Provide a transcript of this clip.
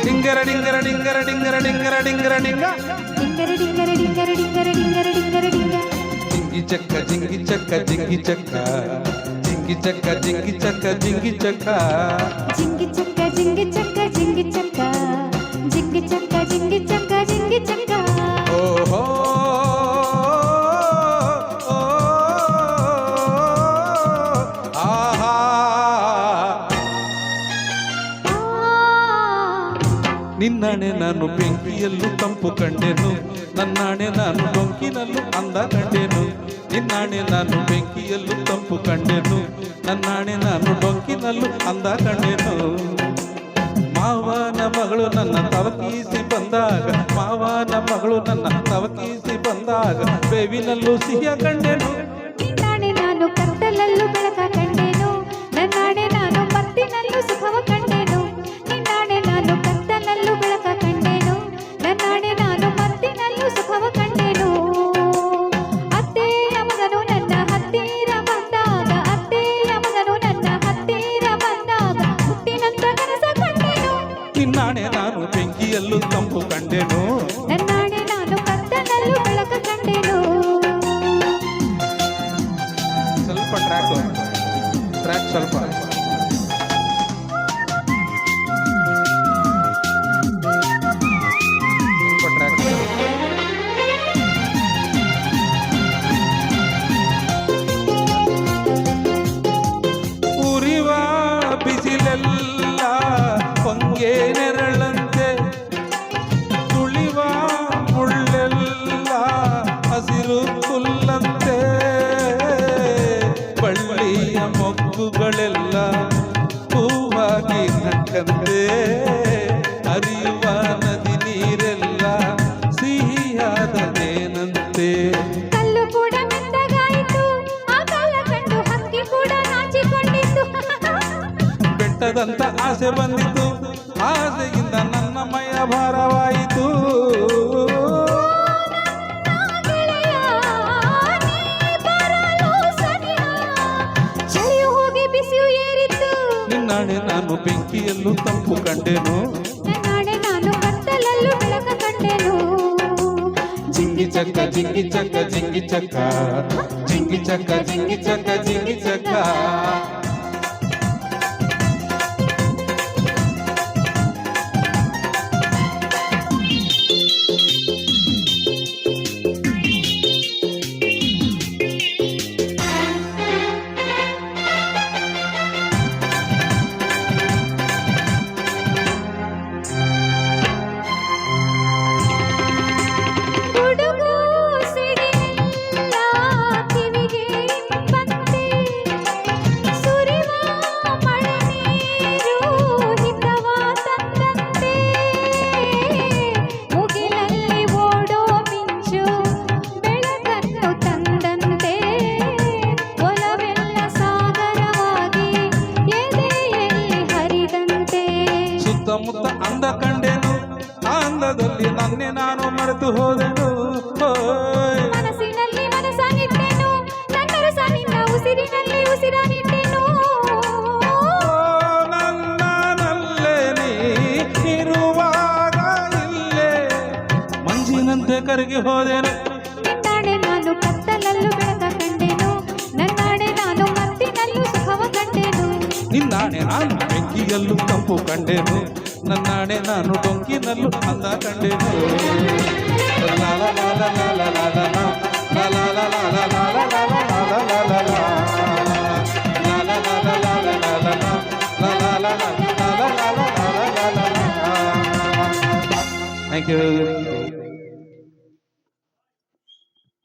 ಡಿಂಗರ ಡಿಂಗರ ಡಿಂಗರ ಡಿಂಗರ ಡಿಂಗರ ಡಿಂಗರ ಡಿಂಗ ಡಿಂಗರ ಡಿಂಗರ ಡಿಂಗರ ಡಿಂಗರ ಡಿಂಗರ ಡಿಂಗರ ಡಿಂಗ ಜಿಂಗಿ ಚಕ್ಕ ಜಿಂಗಿ ಚಕ್ಕ ಜಿಂಗಿ ಚಕ್ಕ ಜಿಂಗಿ ಚಕ್ಕ ಜಿಂಗಿ ಚಕ್ಕ ಜಿಂಗಿ ಚಕ್ಕ ಜಿಂಗಿ ಚಕ್ಕ ಜಿಂಗಿ ಚಕ್ಕ ಜಿಂಗಿ ಚಕ್ಕ ಜಿಂಗಿ ಚಕ್ಕ ಜಿಂಗಿ ಚಕ್ಕ ಜಿಂಗಿ ಚಕ್ಕ ಓಹೋ ಆಹಾ ನಿನ್ನಾಣೆ ನಾನು ಬೆಂಕಿಯಲ್ಲೂ ತಂಪು ಕಂಡೆನು ನನ್ನಾಣೆ ನಾನು ಡೊಂಕಿನಲ್ಲೂ ಅಂದ ಕಂಡೆನು ನಿನ್ನಾಣೆ ನಾನು ಬೆಂಕಿಯಲ್ಲೂ ತಂಪು ಕಂಡೆನು ನನ್ನಾಣೆ ನಾನು ಡೊಂಕಿನಲ್ಲೂ ಅಂದ ಕಂಡೆನು ಮಾವನ ಮಗಳು ನನ್ನ ತವಕೀಸಿ ಬಂದಾಗ ಮಾವನ ಮಗಳು ನನ್ನ ತವಕೀಸಿ ಬಂದಾಗ ಬೇವಿನಲ್ಲೂ ಸಿಹಿಯ ಕಂಡೆನು ನಿನ್ನಾಣೆ ನಾನು ಕತ್ತಲಲ್ಲೂ ಬೆಳಕ ಕಂಡೆನು ನನ್ನಾಣೆ ನಾನು ಮತ್ತಿನಲ್ಲೂ ಸುಖವ ಕಂಡೆನು ನಿನ್ನಾಣೆ ನಾನು ಕತ್ತಲಲ್ಲೂ ಬೆಳಕ ಕಂಡೆನು ನನ್ನಾಣೆ ನಾನು ಮತ್ತಿನಲ್ಲೂ ಸುಖವ ಕಂಡೆನು ಅತ್ತೆಯ ಮಗನು ನನ್ನ ಹತ್ತಿರ ಬಂದಾಗ ಅತ್ತೆಯ ಮಗನು ನನ್ನ ಹತ್ತಿರ ಬಂದಾಗ ಹುಟ್ಟಿನಂತ ಕನಸ ಕಂಡೆನು ನಿನ್ನಾಣೆ ನಾನು ಬೆಂಕಿಯಲ್ಲೂ ತಂಪು ಕಂಡೆನು ನನ್ನಾಣೆ ನಾನು ಕತ್ತಲಲ್ಲೂ ಬೆಳಕ ಕಂಡೆನು ಸ್ವಲ್ಪ ಟ್ರ್ಯಾಕ್ ಸ್ವಲ್ಪ ಉರಿವ ಬಿಸಿಲೆಲ್ಲ ಹೊಂಗೆ ನೆರಳಂತೆ ತುಳಿವ ಮುಳ್ಳೆಲ್ಲ ಹಸಿರು ಹುಲ್ಲಂತೆ ಬಳ್ಳಿಯ ಮೊಗ್ಗುಗಳೆಲ್ಲ ಹೂವಾಗಿ ನಕ್ಕಂತೆ ಹರಿಯುವ ನದಿ ನೀರೆಲ್ಲ ಸಿಹಿಯಾದನೇನಂತೆ ಕಲ್ಲು ಕೂಡ ಮೆತ್ತಗಾಯಿತು ಆ ಕಲ್ಲ ಕಂಡು ಹಕ್ಕಿ ಕೂಡ ನಾಚಿಕೊಂಡಿತು ಬೆಟ್ಟದಂತ ಆಸೆ ಬಂದಿತು ಆಸೆಯಿಂದ ನನ್ನ ಮೈಯ ಭಾರವಾಯಿತು ಗೆಳೆಯ, ನೀ ಬರಲು ಸನಿಹ. ಚಳಿಯು ಹೋಗಿ ಬಿಸಿಯು ಏರಿತು ನಿನ್ನಾಣೆ ನಾನು ಬೆಂಕಿಯಲ್ಲೂ ತಂಪು ಕಂಡೆನು ನನ್ನಾಣೆ ನಾನು ಕತ್ತಲಲ್ಲೂ ಬೆಳಕ ಕಂಡೆನು ಜಿಂಗಿ ಚಕ್ಕ ಜಿಂಗಿ ಚಕ್ಕ ಜಿಂಗಿ ಚಕ್ಕ ಜಿಂಗಿ ಚಕ್ಕ ಜಿಂಗಿ ಚಕ್ಕ ಜಿಂಗಿ ಚಕ್ಕ ಗುಡುಗು ಸಿಡಿಲೆಲ್ಲ ಕಿವಿಗೆ ಇಂಪಂತೆ, ಸುರಿವ ಮಳೆ ನೀರು ಹಿತವ ತಂದಂತೆ, ಮುಗಿಲಲ್ಲಿ ಓಡೋ ಮಿಂಚು ಬೆಳಕನ್ನು ತಂದಂತೆ, ಒಲವೆಲ್ಲ ಸಾಗರವಾಗಿ ಎದೆಯಲ್ಲಿ ಹರಿದಂತೆ. ಸುತ್ತಮುತ್ತ ಅಂದ ಕಂಡೆನು ಆ ಅಂದದಲ್ಲಿ ನನ್ನೆ ನಾನು ಮರೆತು ಹೋದೆನು ಓಯ್. ಮನಸ್ಸಿನಲ್ಲಿ ಮನಸ್ಸನ್ನಿಟ್ಟೆನು ನನ್ನ ರಸ ನಿನ್ನ ಉಸಿರಿನಲ್ಲಿ ಉಸಿರನ್ನಿಟ್ಟೆನು ಓ, ನನ್ನನಲ್ಲೇ ನೀ ಇರುವಾಗ ಇಲ್ಲೇ ಮಂಜಿನಂತೆ ಕರಗಿ ಹೋದೆನು ನಿನ್ನಾಣೆ ನಾನು ಕತ್ತಲಲ್ಲೂ ಬೆಳಕ ಕಂಡೆನು ನನ್ನಾಣೆ ನಾನು ಮತ್ತಿನಲ್ಲೂ ಸುಖವ ಕಂಡೆನು ನಿನ್ನಾಣೆ ನಾನು ಬೆಂಕಿಯಲ್ಲೂ ತಂಪು ಕಂಡೆನು ನನ್ನಾಣೆ ನಾನು ಡೊಂಕಿನಲ್ಲೂ ಅಂದ ಕಂಡೆನು ಲಾ ಲಾ ಲಾ ಲಾ ಲಾ ಲಾ ಲಾ ಲಾ ಲಾ. ಲಾ ಲಾ ಲಾ ಲಾ ಲಾ ಲಾ ಲಾ ಲಾ ಲಾ ಲಾ ಲಾ ಲಾ ಲಾ ಲಾ. ಲಾ ಲಾ ಲಾ ಲಾ ಲಾ ಲಾ ಲಾ ಲಾ ಲಾ. ಲಾ ಲಾ ಲಾ ಲಾ ಲಾ ಲಾ ಲಾ ಲಾ ಲಾ ಲಾ ಲಾ ಲಾ. Thank you.